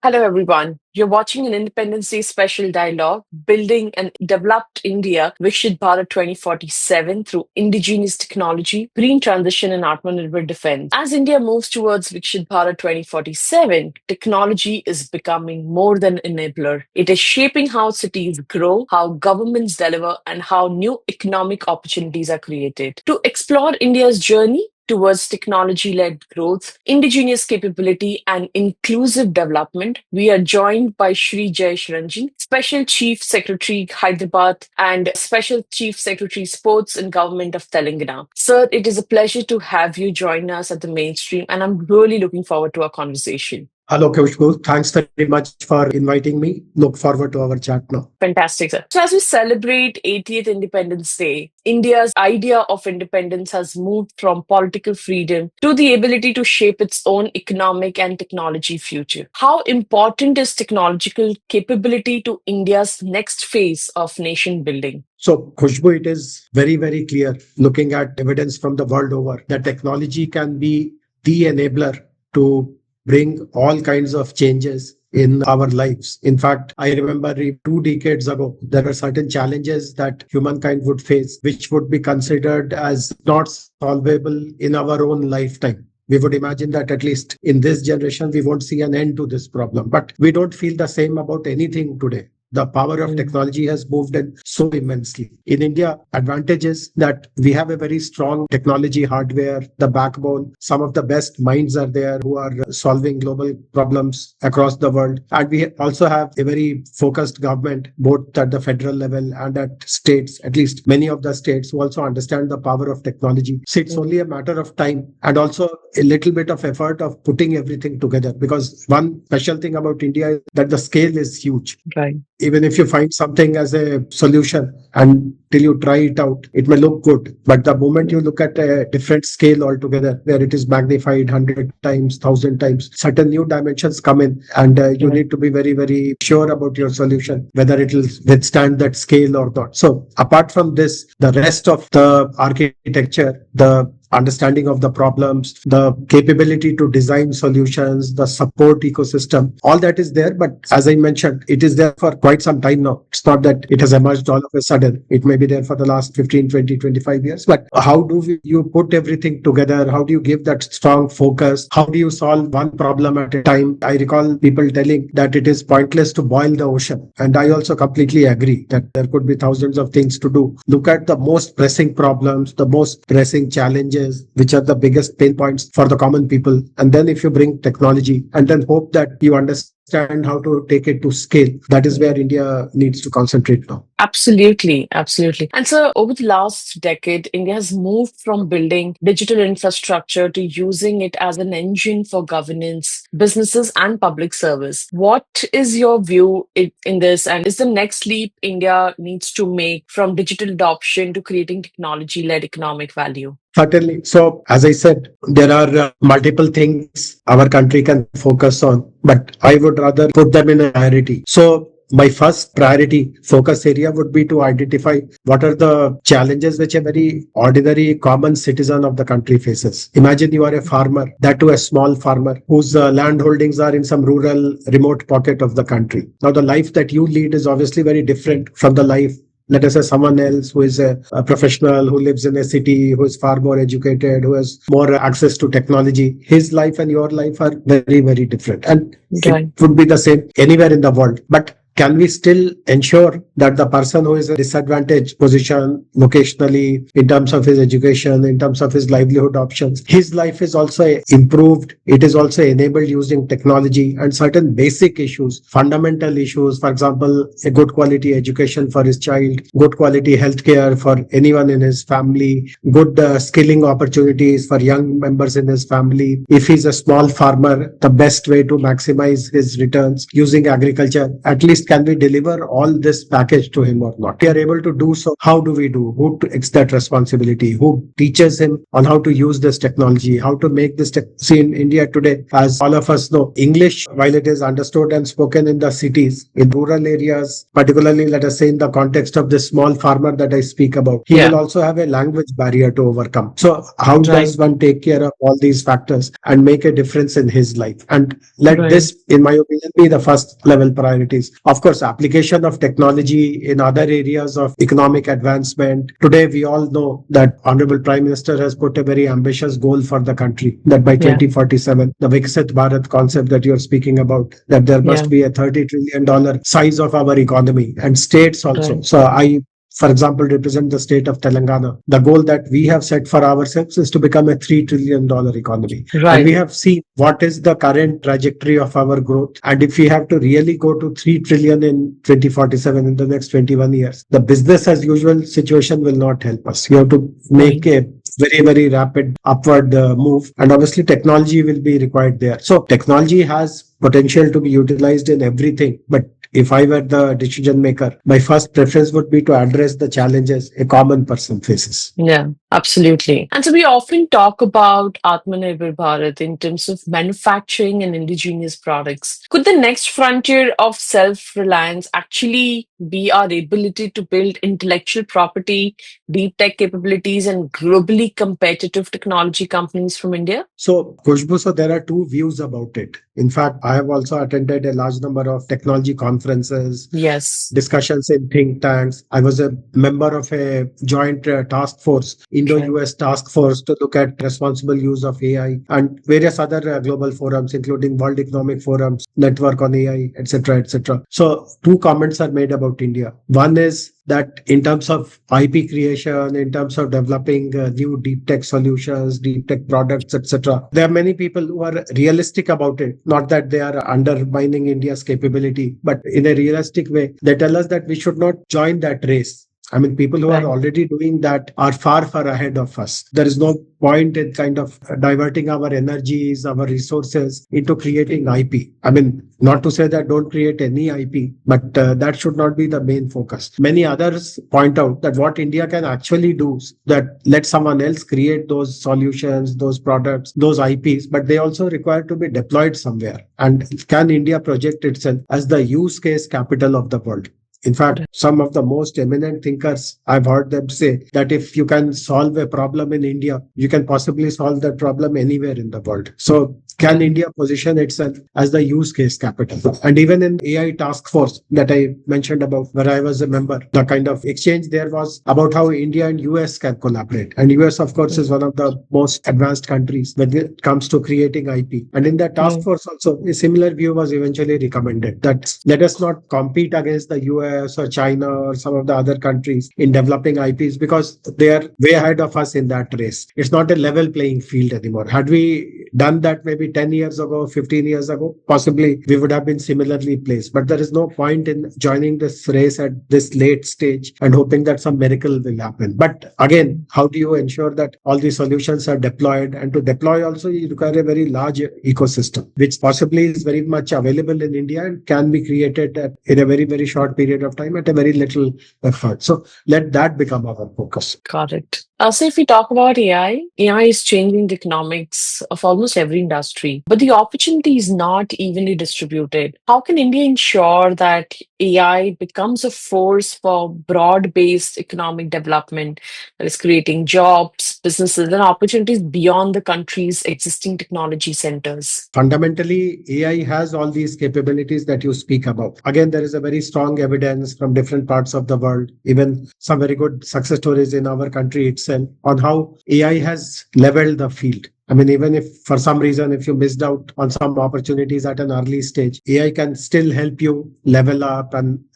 Hello, everyone. You're watching an Independence Day special dialogue, Building an Developed India, Viksit Bharat 2047 through indigenous technology, green transition, and Atmanirbhar defense. As India moves towards Viksit Bharat 2047, technology is becoming more than an enabler. It is shaping how cities grow, how governments deliver, and how new economic opportunities are created. To explore India's journey, towards technology led growth, indigenous capability, and inclusive development, we are joined by Shri Jayesh Ranjan, Special Chief Secretary Hyderabad and Special Chief Secretary Sports and Government of Telangana. Sir, it is a pleasure to have you join us at the mainstream, and I'm really looking forward to our conversation. Hello, Khushbu. Thanks very much for inviting me. Look forward to our chat now. Fantastic, sir. So, as we celebrate 80th Independence Day, India's idea of independence has moved from political freedom to the ability to shape its own economic and technology future. How important is technological capability to India's next phase of nation building? So, Khushbu, it is very, very clear looking at evidence from the world over that technology can be the enabler to bring all kinds of changes in our lives. In fact, I remember 2 decades ago, there were certain challenges that humankind would face, which would be considered as not solvable in our own lifetime. We would imagine that at least in this generation, we won't see an end to this problem. But we don't feel the same about anything today. The power of technology has moved in so immensely. In India, advantage is that we have a very strong technology hardware, the backbone. Some of the best minds are there who are solving global problems across the world. And we also have a very focused government, both at the federal level and at states, at least many of the states who also understand the power of technology. So it's only a matter of time and also a little bit of effort of putting everything together. Because one special thing about India is that the scale is huge. Right. Even if you find something as a solution and till you try it out, it may look good. But the moment you look at a different scale altogether, where it is magnified 100 times, 1,000 times, certain new dimensions come in and you need to be very, very sure about your solution, whether it will withstand that scale or not. So apart from this, the rest of the architecture, the understanding of the problems, the capability to design solutions, the support ecosystem, all that is there. But as I mentioned, it is there for quite some time now. It's not that it has emerged all of a sudden. It may be there for the last 15, 20, 25 years. But how do you put everything together? How do you give that strong focus? How do you solve one problem at a time? I recall people telling that it is pointless to boil the ocean. And I also completely agree that there could be thousands of things to do. Look at the most pressing problems, the most pressing challenges, which are the biggest pain points for the common people. And then if you bring technology and then hope that you understand how to take it to scale, that is where India needs to concentrate now. Absolutely, absolutely. And so over the last decade, India has moved from building digital infrastructure to using it as an engine for governance, businesses, and public service. What is your view in this? And is the next leap India needs to make from digital adoption to creating technology led economic value? Certainly. So, as I said, there are multiple things our country can focus on, but I would rather put them in a priority. So, my first priority focus area would be to identify what are the challenges which a very ordinary common citizen of the country faces. Imagine you are a farmer, that too a small farmer whose land holdings are in some rural remote pocket of the country. Now the life that you lead is obviously very different from the life, let us say, someone else who is a professional, who lives in a city, who is far more educated, who has more access to technology. His life and your life are very, very different. And it would be the same anywhere in the world. But can we still ensure that the person who is in a disadvantaged position locationally, in terms of his education, in terms of his livelihood options, his life is also improved, it is also enabled using technology, and certain basic issues, fundamental issues, for example, a good quality education for his child, good quality healthcare for anyone in his family, good skilling opportunities for young members in his family. If he's a small farmer, the best way to maximize his returns using agriculture, at least least can we deliver all this package to him or not? We are able to do so. How do we do? Who takes that responsibility? Who teaches him on how to use this technology? How to make this see, in India today, as all of us know, English, while it is understood and spoken in the cities, in rural areas, particularly let us say in the context of this small farmer that I speak about, he will Yeah. also have a language barrier to overcome. So how Right. does one take care of all these factors and make a difference in his life? And let Right. this, in my opinion, be the first level priorities. Of course, application of technology in other areas of economic advancement. Today, we all know that Honorable Prime Minister has put a very ambitious goal for the country, that by Yeah. 2047, the Viksit Bharat concept that you're speaking about, that there Yeah. must be a $30 trillion size of our economy, and states also. Right. So for example, represent the state of Telangana. The goal that we have set for ourselves is to become a $3 trillion economy. And we Right. have seen what is the current trajectory of our growth. And if we have to really go to 3 trillion in 2047, in the next 21 years, the business as usual situation will not help us. We have to make Right. a very rapid upward move, and obviously technology will be required there. So technology has potential to be utilized in everything, but if I were the decision maker, my first preference would be to address the challenges a common person faces. Yeah, absolutely. And so we often talk about Atmanirbhar Bharat in terms of manufacturing and indigenous products. Could the next frontier of self-reliance actually be our ability to build intellectual property, deep tech capabilities, and globally competitive technology companies from India? So, Khushbu, so there are two views about it. In fact, I have also attended a large number of technology conferences, Yes. discussions in think tanks. I was a member of a joint task force, Okay. Indo-US task force, to look at responsible use of AI, and various other global forums, including World Economic Forums, Network on AI, etc., etc. So two comments are made about India. One is that in terms of IP creation, in terms of developing new deep tech solutions, deep tech products, etc., there are many people who are realistic about it. Not that they are undermining India's capability, but in a realistic way, they tell us that we should not join that race. I mean, people who are Right. already doing that are far ahead of us. There is no point in kind of diverting our energies, our resources into creating IP. I mean, not to say that don't create any IP, but that should not be the main focus. Many others point out that what India can actually do is that let someone else create those solutions, those products, those IPs, but they also require to be deployed somewhere. And can India project itself as the use case capital of the world? In fact, some of the most eminent thinkers, I've heard them say that if you can solve a problem in India, you can possibly solve that problem anywhere in the world. So can Right. India position itself as the use case capital? And even in AI task force that I mentioned about, where I was a member, the kind of exchange there was about how India and US can collaborate. And US, of course, is one of the most advanced countries when it comes to creating IP. And in that task Right. force also, a similar view was eventually recommended that let us not compete against the US or China or some of the other countries in developing IPs, because they are way ahead of us in that race. It's not a level playing field anymore. Had we done that maybe 10 years ago, 15 years ago, possibly we would have been similarly placed. But there is no point in joining this race at this late stage and hoping that some miracle will happen. But again, how do you ensure that all these solutions are deployed? And to deploy also, you require a very large ecosystem, which possibly is very much available in India and can be created in a very short period of time at a very little effort. So let that become our focus. Got it. So if we talk about AI is changing the economics of almost every industry, but the opportunity is not evenly distributed. How can India ensure that AI becomes a force for broad-based economic development that is creating jobs, businesses, and opportunities beyond the country's existing technology centers? Fundamentally, AI has all these capabilities that you speak about. Again, there is a very strong evidence from different parts of the world, even some very good success stories in our country itself, on how AI has leveled the field. I mean, even if for some reason, if you missed out on some opportunities at an early stage, AI can still help you level up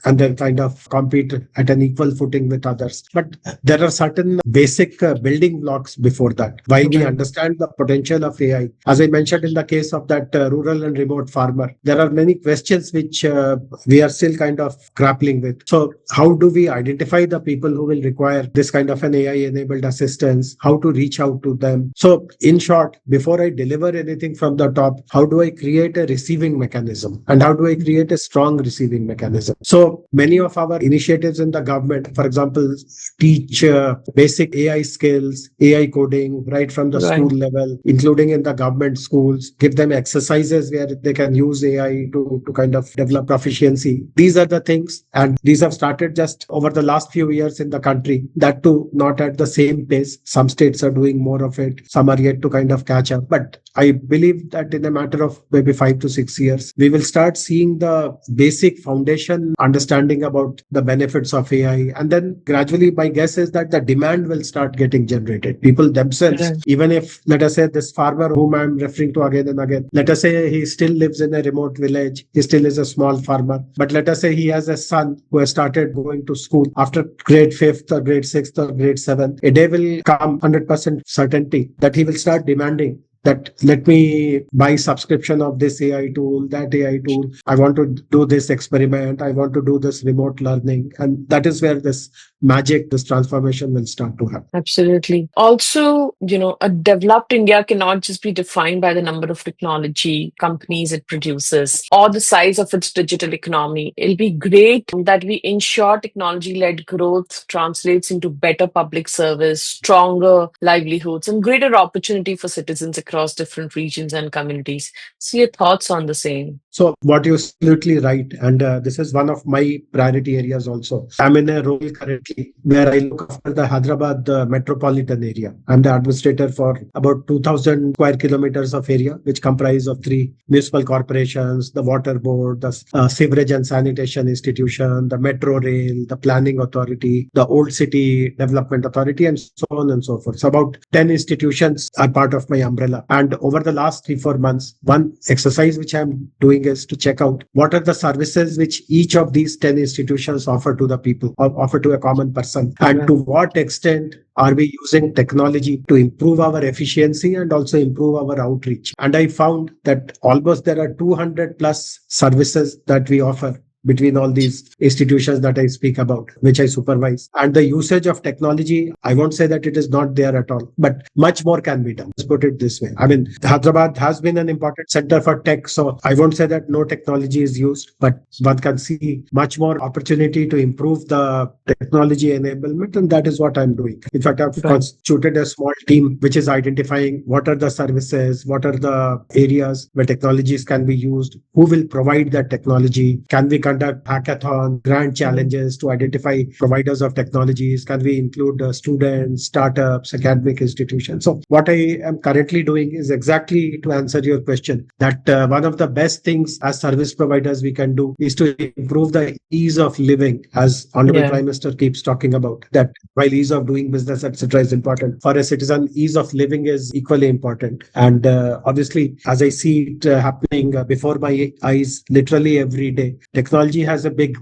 and then kind of compete at an equal footing with others. But there are certain basic building blocks before that. While we Right. understand the potential of AI, as I mentioned in the case of that rural and remote farmer, there are many questions which we are still kind of grappling with. So, how do we identify the people who will require this kind of an AI enabled assistance? How to reach out to them? So, in short, before I deliver anything from the top, how do I create a receiving mechanism? And how do I create a strong receiving mechanism? So, many of our initiatives in the government, for example, teach basic AI skills, AI coding, right from the school Right. level, including in the government schools, give them exercises where they can use AI to kind of develop proficiency. These are the things, and these have started just over the last few years in the country. That too, not at the same pace. Some states are doing more of it, some are yet to kind of catch up. But I believe that in a matter of maybe 5 to 6 years, we will start seeing the basic foundation understanding about the benefits of AI. And then gradually, my guess is that the demand will start getting generated. People themselves, Right. even if, let us say, this farmer whom I'm referring to again and again, let us say he still lives in a remote village, he still is a small farmer, but let us say he has a son who has started going to school after grade 5th or grade 6th or grade 7th. A day will come, 100% certainty, that he will start demanding that let me buy subscription of this AI tool, that AI tool. I want to do this experiment. I want to do this remote learning. And that is where this magic, this transformation will start to happen. Absolutely. Also, a developed India cannot just be defined by the number of technology companies it produces or the size of its digital economy. It'll be great that we ensure technology-led growth translates into better public service, stronger livelihoods, and greater opportunity for citizens across different regions and communities. So, your thoughts on the same? So, what you're absolutely right. And this is one of my priority areas also. I'm in a role currently where I look after the Hyderabad metropolitan area. I'm the administrator for about 2,000 square kilometers of area, which comprise of three municipal corporations, the water board, the sewerage and sanitation institution, the metro rail, the planning authority, the old city development authority, and so on and so forth. So about 10 institutions are part of my umbrella. And over the last 3 4 months, one exercise which I'm doing is to check out what are the services which each of these 10 institutions offer to the people, or offer to a common person, and to Right. what extent are we using technology to improve our efficiency and also improve our outreach. And I found that almost there are 200 plus services that we offer between all these institutions that I speak about, which I supervise. And the usage of technology, I won't say that it is not there at all, but much more can be done. Let's put it this way. I mean, Hyderabad has been an important center for tech. So I won't say that no technology is used, but one can see much more opportunity to improve the technology enablement. And that is what I'm doing. In fact, I've Right. constituted a small team which is identifying what are the services, what are the areas where technologies can be used, who will provide that technology, can we conduct hackathon, grand Mm. challenges to identify providers of technologies, can we include students, startups, academic institutions. So what I am currently doing is exactly to answer your question, that one of the best things as service providers we can do is to improve the ease of living, as Honorable Yeah. Prime Minister keeps talking about, that while ease of doing business, etc., is important, for a citizen, ease of living is equally important. And obviously, as I see it happening before my eyes literally every day, technology has a big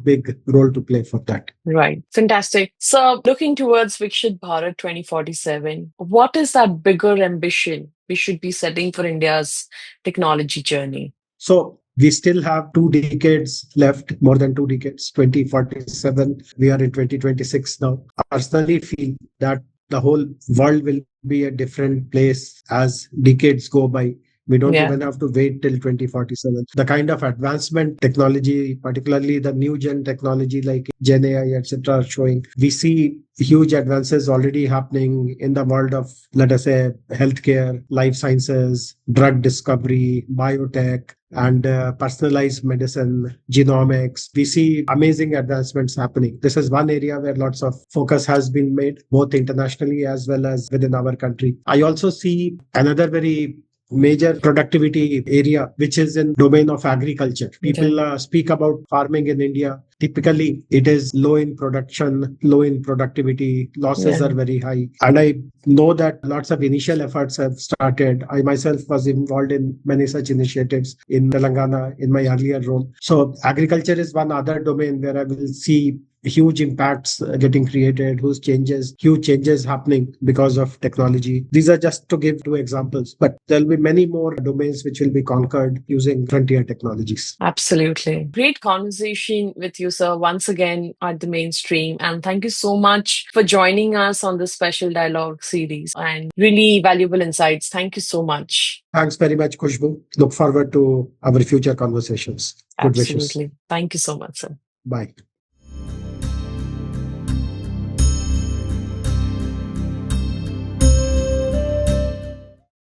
role to play for that. Right. Fantastic. So, looking towards Viksit Bharat 2047, what is that bigger ambition we should be setting for India's technology journey? So we still have 2 decades left, more than 2 decades, 2047. We are in 2026 now. I personally feel that the whole world will be a different place as decades go by. We don't Yeah. even have to wait till 2047. The kind of advancement technology, particularly the new gen technology like Gen AI, etc., are showing. We see huge advances already happening in the world of, let us say, healthcare, life sciences, drug discovery, biotech, and personalized medicine, genomics. We see amazing advancements happening. This is one area where lots of focus has been made, both internationally as well as within our country. I also see another very major productivity area, which is in domain of agriculture. People speak about farming in India. Typically, it is low in production, low in productivity, losses are very high. And I know that lots of initial efforts have started. I myself was involved in many such initiatives in Telangana in my earlier role. So agriculture is one other domain where I will see huge impacts getting created, huge changes happening because of technology. These are just to give two examples, but there'll be many more domains which will be conquered using frontier technologies. Absolutely. Great conversation with you, sir, once again at the mainstream. And thank you so much for joining us on this special dialogue series and really valuable insights. Thank you so much. Thanks very much, Khushbu. Look forward to our future conversations. Good wishes. Absolutely. Thank you so much, sir. Bye.